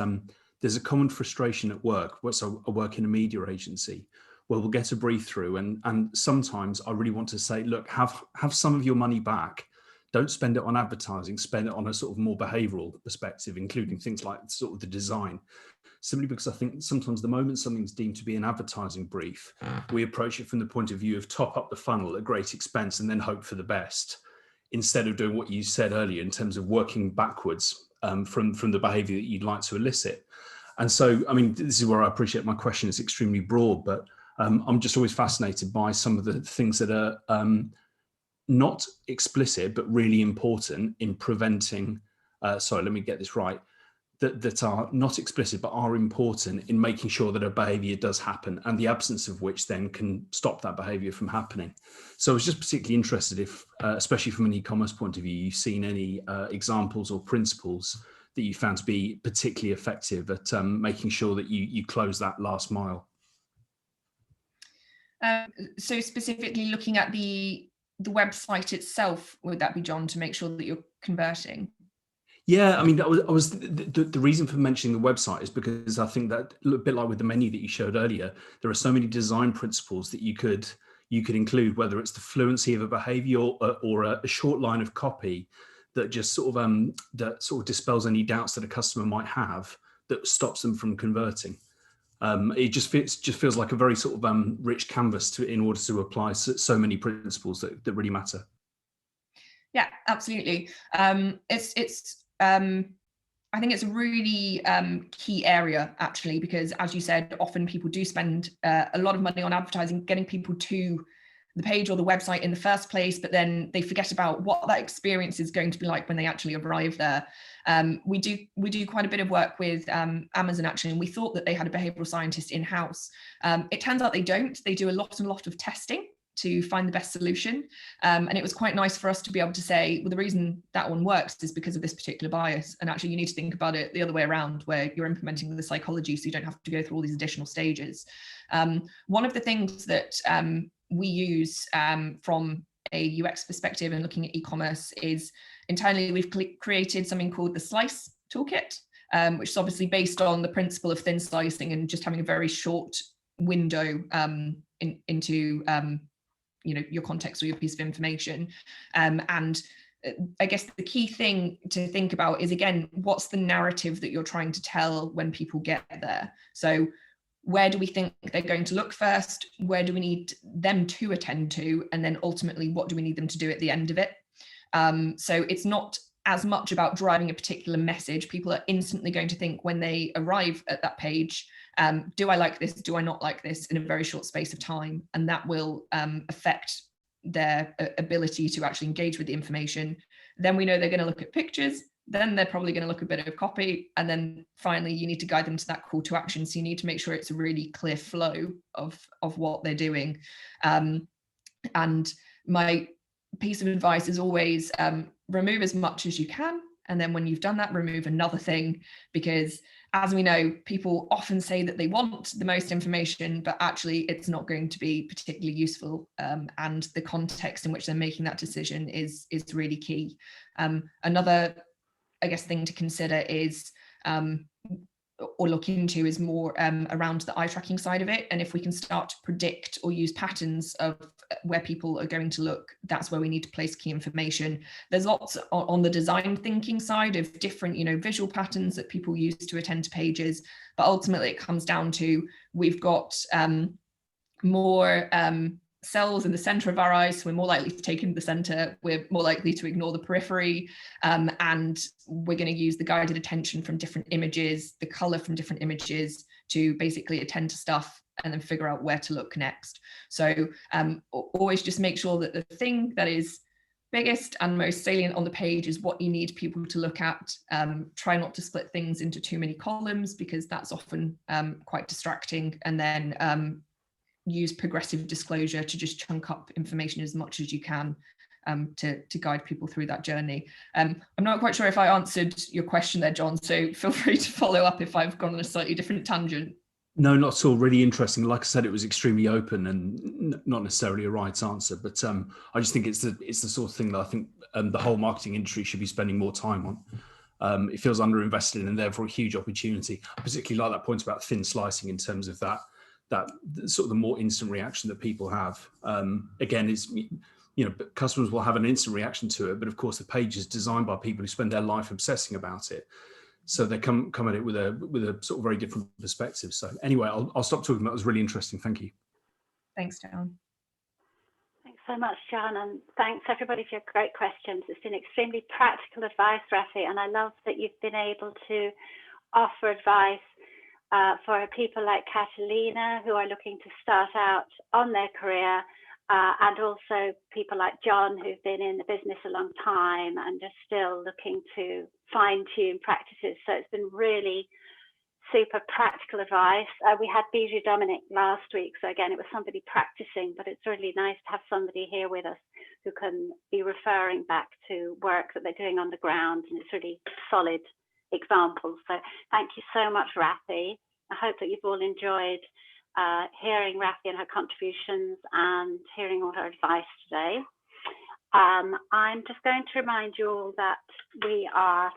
there's a common frustration at work. So I work in a media agency where we'll get a brief through, and sometimes I really want to say, look, have some of your money back. don't spend it on advertising, spend it on a sort of more behavioral perspective, including things like sort of the design. Simply because I think sometimes the moment something's deemed to be an advertising brief, we approach it from the point of view of top up the funnel at great expense and then hope for the best, instead of doing what you said earlier in terms of working backwards from the behavior that you'd like to elicit. And so, I mean, this is where I appreciate my question is extremely broad, but I'm just always fascinated by some of the things that are not explicit, but really important in preventing, sorry, let me get this right, that are not explicit, but are important in making sure that a behavior does happen, and the absence of which then can stop that behavior from happening. So I was just particularly interested if, especially from an e-commerce point of view, you've seen any examples or principles that you found to be particularly effective at making sure that you close that last mile. So specifically looking at the website itself, would that be, John, to make sure that you're converting? Yeah, I mean, that was the reason for mentioning the website is because I think that a bit like with the menu that you showed earlier, there are so many design principles that you could include, whether it's the fluency of a behavior or a short line of copy that just sort of dispels any doubts that a customer might have that stops them from converting. It just feels like a very sort of rich canvas in order to apply so many principles that really matter. Yeah, absolutely. I think it's a really key area, actually, because as you said, often people do spend a lot of money on advertising, getting people to the page or the website in the first place, but then they forget about what that experience is going to be like when they actually arrive there. We do quite a bit of work with Amazon, actually, and we thought that they had a behavioral scientist in-house. It turns out they don't. They do a lot of testing to find the best solution. And it was quite nice for us to be able to say, well, the reason that one works is because of this particular bias. And actually you need to think about it the other way around, where you're implementing the psychology so you don't have to go through all these additional stages. One of the things that we use from a UX perspective and looking at e-commerce is internally we've created something called the Slice Toolkit, which is obviously based on the principle of thin slicing and just having a very short window into your context or your piece of information. And I guess the key thing to think about is, again, what's the narrative that you're trying to tell when people get there? So where do we think they're going to look first? Where do we need them to attend to? And then ultimately, what do we need them to do at the end of it? So it's not as much about driving a particular message. People are instantly going to think when they arrive at that page, do I like this? Do I not like this? In a very short space of time. And that will affect their ability to actually engage with the information. Then we know they're going to look at pictures. Then they're probably going to look a bit of copy. And then finally, you need to guide them to that call to action. So you need to make sure it's a really clear flow of what they're doing. And my piece of advice is always remove as much as you can. And then when you've done that, remove another thing, because as we know, people often say that they want the most information, but actually it's not going to be particularly useful. And the context in which they're making that decision is really key. Another, I guess, thing to consider is, or look into, is more around the eye tracking side of it. And if we can start to predict or use patterns of where people are going to look, that's where we need to place key information. There's lots on the design thinking side of different, visual patterns that people use to attend to pages. But ultimately it comes down to, we've got more cells in the center of our eyes, so we're more likely to take in the center, we're more likely to ignore the periphery, and we're going to use the guided attention from different images, the color from different images, to basically attend to stuff and then figure out where to look next. So always just make sure that the thing that is biggest and most salient on the page is what you need people to look at. Try not to split things into too many columns, because that's often quite distracting. And then use progressive disclosure to just chunk up information as much as you can to guide people through that journey. I'm not quite sure if I answered your question there, John, so feel free to follow up if I've gone on a slightly different tangent. No, not at all. Really interesting. Like I said, it was extremely open and not necessarily a right answer, but I just think it's the sort of thing that I think the whole marketing industry should be spending more time on. It feels underinvested in and therefore a huge opportunity. I particularly like that point about thin slicing in terms of that sort of the more instant reaction that people have. Again, customers will have an instant reaction to it, but of course the page is designed by people who spend their life obsessing about it. So they come at it with a sort of very different perspective. So anyway, I'll stop talking. That was really interesting. Thank you. Thanks, John. Thanks so much, John, and thanks everybody for your great questions. It's been extremely practical advice, Raphy, and I love that you've been able to offer advice for people like Catalina who are looking to start out on their career, and also people like John who've been in the business a long time and are still looking to fine-tune practices. So it's been really super practical advice. We had Bijou Dominic last week, so again it was somebody practicing, but it's really nice to have somebody here with us who can be referring back to work that they're doing on the ground, and it's really solid examples. So thank you so much, Raphy. I hope that you've all enjoyed hearing Raphy and her contributions and hearing all her advice today. I'm just going to remind you all that we are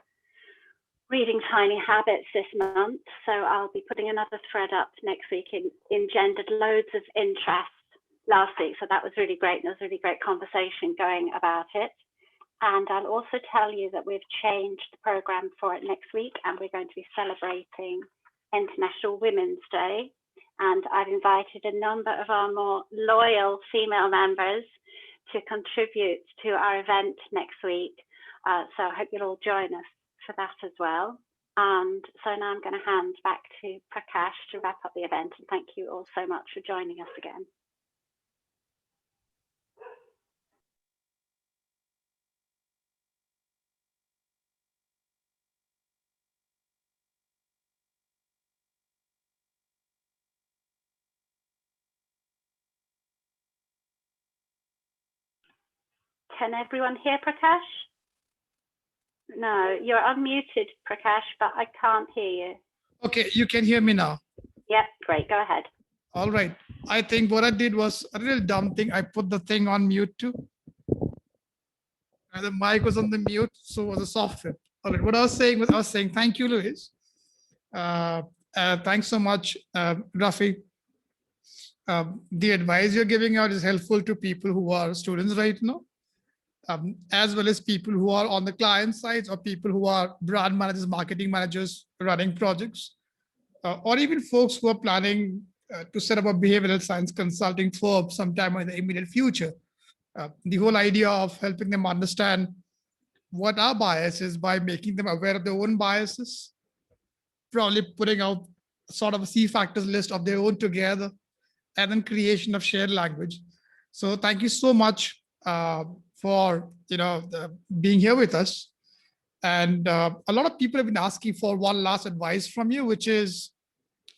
reading Tiny Habits this month, so I'll be putting another thread up next week. Engendered loads of interest last week, so that was really great. There was a really great conversation going about it. And I'll also tell you that we've changed the program for it next week, and we're going to be celebrating International Women's Day. And I've invited a number of our more loyal female members to contribute to our event next week. So I hope you'll all join us for that as well. And so now I'm going to hand back to Prakash to wrap up the event. And thank you all so much for joining us again. Can everyone hear Prakash? No, you're unmuted, Prakash, but I can't hear you. Okay, you can hear me now. Yep, great, go ahead. All right. I think what I did was a real dumb thing. I put the thing on mute too. And the mic was on the mute, so was the software. All right, what I was saying was, thank you, Louise. Thanks so much, Raphy. The advice you're giving out is helpful to people who are students right now, as well as people who are on the client side, or people who are brand managers, marketing managers running projects, or even folks who are planning to set up a behavioral science consulting firm sometime in the immediate future. The whole idea of helping them understand what our bias is by making them aware of their own biases, probably putting out sort of a C factors list of their own together, and then creation of shared language. So thank you so much for being here with us. And a lot of people have been asking for one last advice from you, which is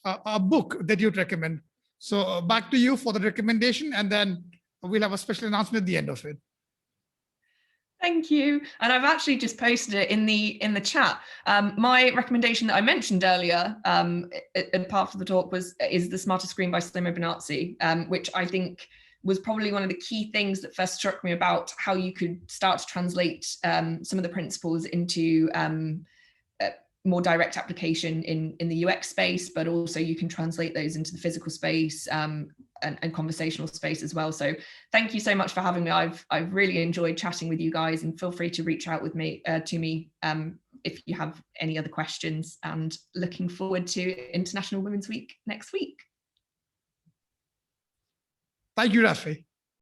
a book that you'd recommend. So back to you for the recommendation, and then we'll have a special announcement at the end of it. Thank you. And I've actually just posted it in the chat. My recommendation that I mentioned earlier at part of the talk is The Smarter Screen by Slimo Benazzi, which I think was probably one of the key things that first struck me about how you could start to translate some of the principles into more direct application in the UX space, but also you can translate those into the physical space and conversational space as well. So thank you so much for having me. I've really enjoyed chatting with you guys, and feel free to reach out with me to me if you have any other questions, and looking forward to International Women's Week next week. Thank you, Raphy.